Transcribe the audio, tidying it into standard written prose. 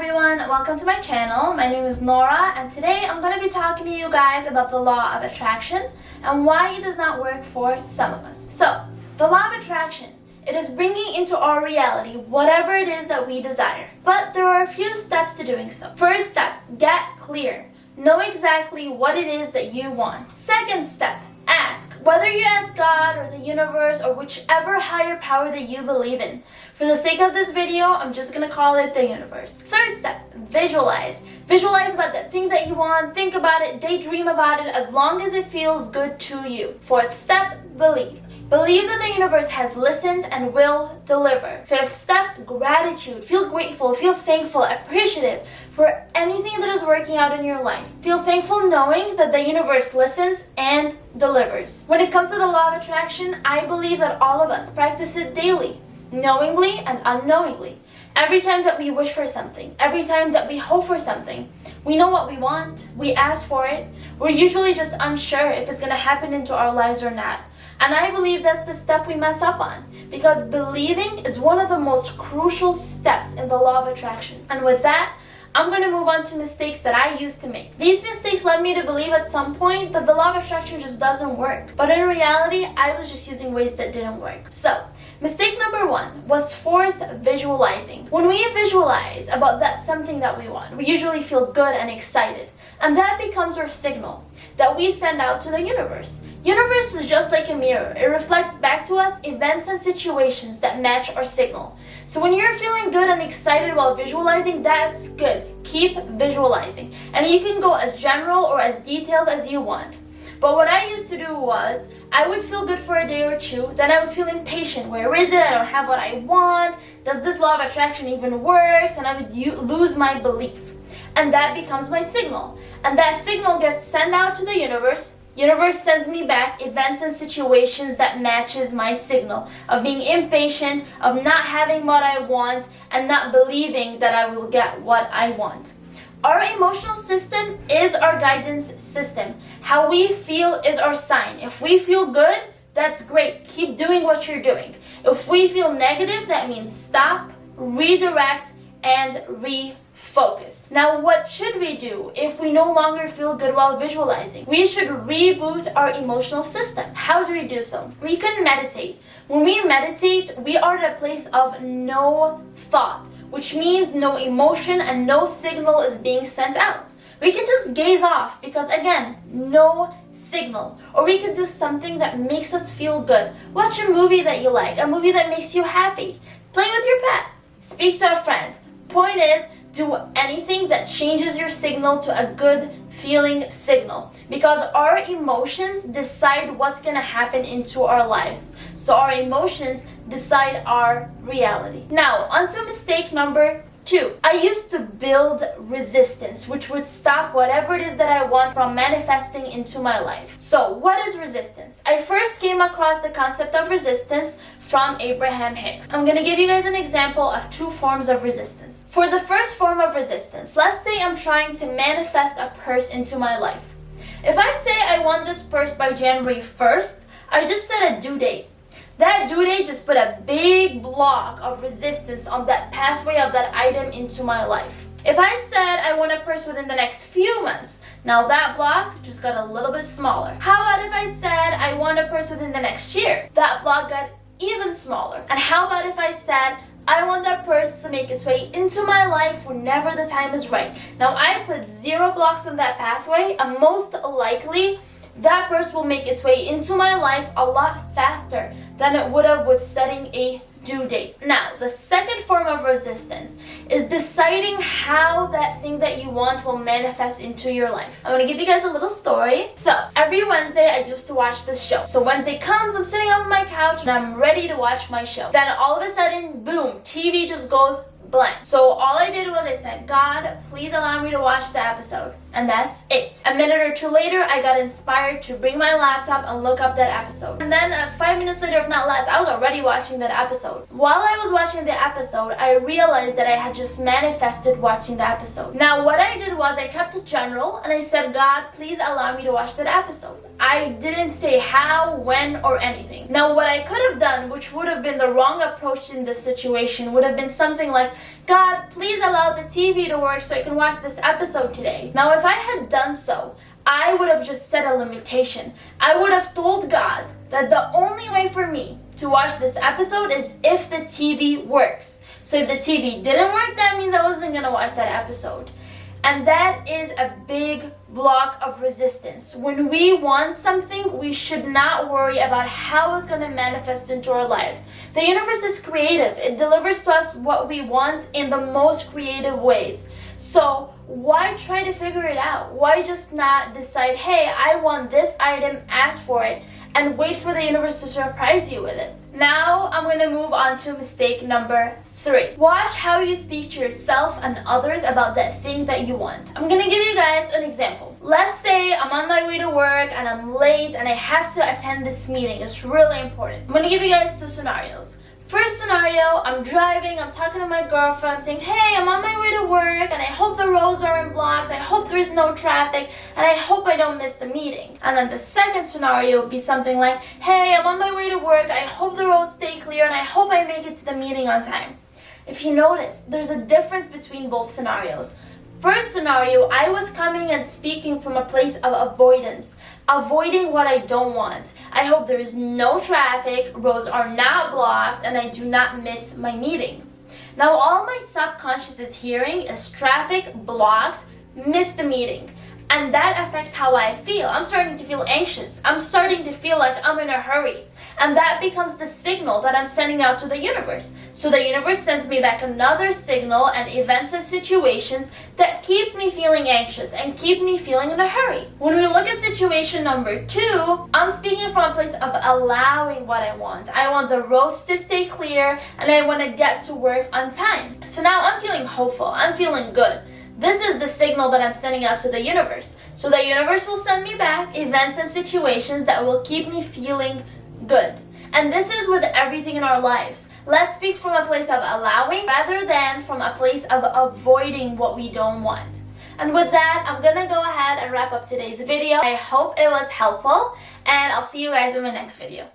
everyone, welcome to my channel. My name is Nora and today I'm going to be talking to you guys about the law of attraction and why it does not work for some of us. So, the law of attraction, it is bringing into our reality whatever it is that we desire. But there are a few steps to doing so. First step, get clear. Know exactly what it is that you want. Second step, ask. Whether you ask God or the universe or whichever higher power that you believe in. For the sake of this video, I'm just going to call it the universe. Third step, visualize. Visualize about that thing that you want, think about it, daydream about it as long as it feels good to you. Fourth step, believe. Believe that the universe has listened and will deliver. Fifth step, gratitude. Feel grateful, feel thankful, appreciative for anything that is working out in your life. Feel thankful knowing that the universe listens and delivers. When it comes to the law of attraction, I believe that all of us practice it daily, knowingly and unknowingly. Every time that we wish for something, every time that we hope for something, we know what we want, we ask for it. We're usually just unsure if it's going to happen into our lives or not. And I believe that's the step we mess up on, because believing is one of the most crucial steps in the law of attraction. And with that, I'm going to move on to mistakes that I used to make. These mistakes led me to believe at some point that the law of attraction just doesn't work. But in reality, I was just using ways that didn't work. So, mistake number one was force visualizing. When we visualize about that something that we want, we usually feel good and excited. And that becomes our signal that we send out to the universe. Universe is just like a mirror. It reflects back to us events and situations that match our signal. So when you're feeling good and excited while visualizing, that's good. Keep visualizing. And you can go as general or as detailed as you want. But what I used to do was, I would feel good for a day or two, then I would feel impatient. Where is it? I don't have what I want. Does this law of attraction even work? And I would lose my belief. And that becomes my signal. And that signal gets sent out to the universe. Universe sends me back events and situations that matches my signal of being impatient, of not having what I want, and not believing that I will get what I want. Our emotional system is our guidance system. How we feel is our sign. If we feel good, that's great. Keep doing what you're doing. If we feel negative, that means stop, redirect, and refocus. Now, what should we do if we no longer feel good while visualizing? We should reboot our emotional system. How do we do so? We can meditate. When we meditate, we are at a place of no thought, which means no emotion and no signal is being sent out. We can just gaze off because, again, no signal. Or we can do something that makes us feel good. Watch a movie that you like, a movie that makes you happy. Play with your pet. Speak to a friend. Point is, do anything that changes your signal to a good feeling signal, because our emotions decide what's going to happen into our lives. So our emotions decide our reality. Now, onto mistake number two. I used to build resistance, which would stop whatever it is that I want from manifesting into my life. So, what is resistance? I first came across the concept of resistance from Abraham Hicks. I'm going to give you guys an example of two forms of resistance. For the first form of resistance, let's say I'm trying to manifest a purse into my life. If I say I want this purse by January 1st, I just set a due date. That due date just put a big block of resistance on that pathway of that item into my life. If I said I want a purse within the next few months, now that block just got a little bit smaller. How about if I said I want a purse within the next year? That block got even smaller. And how about if I said I want that purse to make its way into my life whenever the time is right? Now I put 0 blocks in that pathway, and most likely that purse will make its way into my life a lot faster than it would have with setting a due date. Now, the second form of resistance is deciding how that thing that you want will manifest into your life. I'm going to give you guys a little story. So, every Wednesday I used to watch this show. So Wednesday comes, I'm sitting on my couch and I'm ready to watch my show. Then all of a sudden, boom, TV just goes blank. So all I did was I said, God, please allow me to watch the episode. And that's it. A minute or two later, I got inspired to bring my laptop and look up that episode. And then 5 minutes later, if not less, I was already watching that episode. While I was watching the episode, I realized that I had just manifested watching the episode. Now, what I did was I kept it general and I said, God, please allow me to watch that episode. I didn't say how, when, or anything. Now, what I could have done, which would have been the wrong approach in this situation, would have been something like, God, please allow the TV to work so I can watch this episode today. Now, if I had done so, I would have just set a limitation. I would have told God that the only way for me to watch this episode is if the TV works. So if the TV didn't work, that means I wasn't going to watch that episode. And that is a big block of resistance. When we want something, we should not worry about how it's going to manifest into our lives. The universe is creative. It delivers to us what we want in the most creative ways. So why try to figure it out? Why just not decide, hey, I want this item, ask for it, and wait for the universe to surprise you with it? Now I'm going to move on to mistake number 3. Watch how you speak to yourself and others about that thing that you want. I'm going to give you guys an example. Let's say I'm on my way to work and I'm late and I have to attend this meeting. It's really important. I'm going to give you guys 2 scenarios. First scenario, I'm driving, I'm talking to my girlfriend, I'm saying, hey, I'm on my way to work and I hope the roads aren't blocked, I hope there's no traffic, and I hope I don't miss the meeting. And then the second scenario would be something like, hey, I'm on my way to work, I hope the roads stay clear, and I hope I make it to the meeting on time. If you notice, there's a difference between both scenarios. First scenario, I was coming and speaking from a place of avoidance, avoiding what I don't want. I hope there is no traffic, roads are not blocked, and I do not miss my meeting. Now, all my subconscious is hearing is traffic, blocked, miss the meeting. And that affects how I feel. I'm starting to feel anxious. I'm starting to feel like I'm in a hurry. And that becomes the signal that I'm sending out to the universe. So the universe sends me back another signal and events and situations that keep me feeling anxious and keep me feeling in a hurry. When we look at situation number 2, I'm speaking from a place of allowing what I want. I want the roads to stay clear and I want to get to work on time. So now I'm feeling hopeful. I'm feeling good. This is the signal that I'm sending out to the universe. So the universe will send me back events and situations that will keep me feeling good. And this is with everything in our lives. Let's speak from a place of allowing rather than from a place of avoiding what we don't want. And with that, I'm gonna go ahead and wrap up today's video. I hope it was helpful, and I'll see you guys in my next video.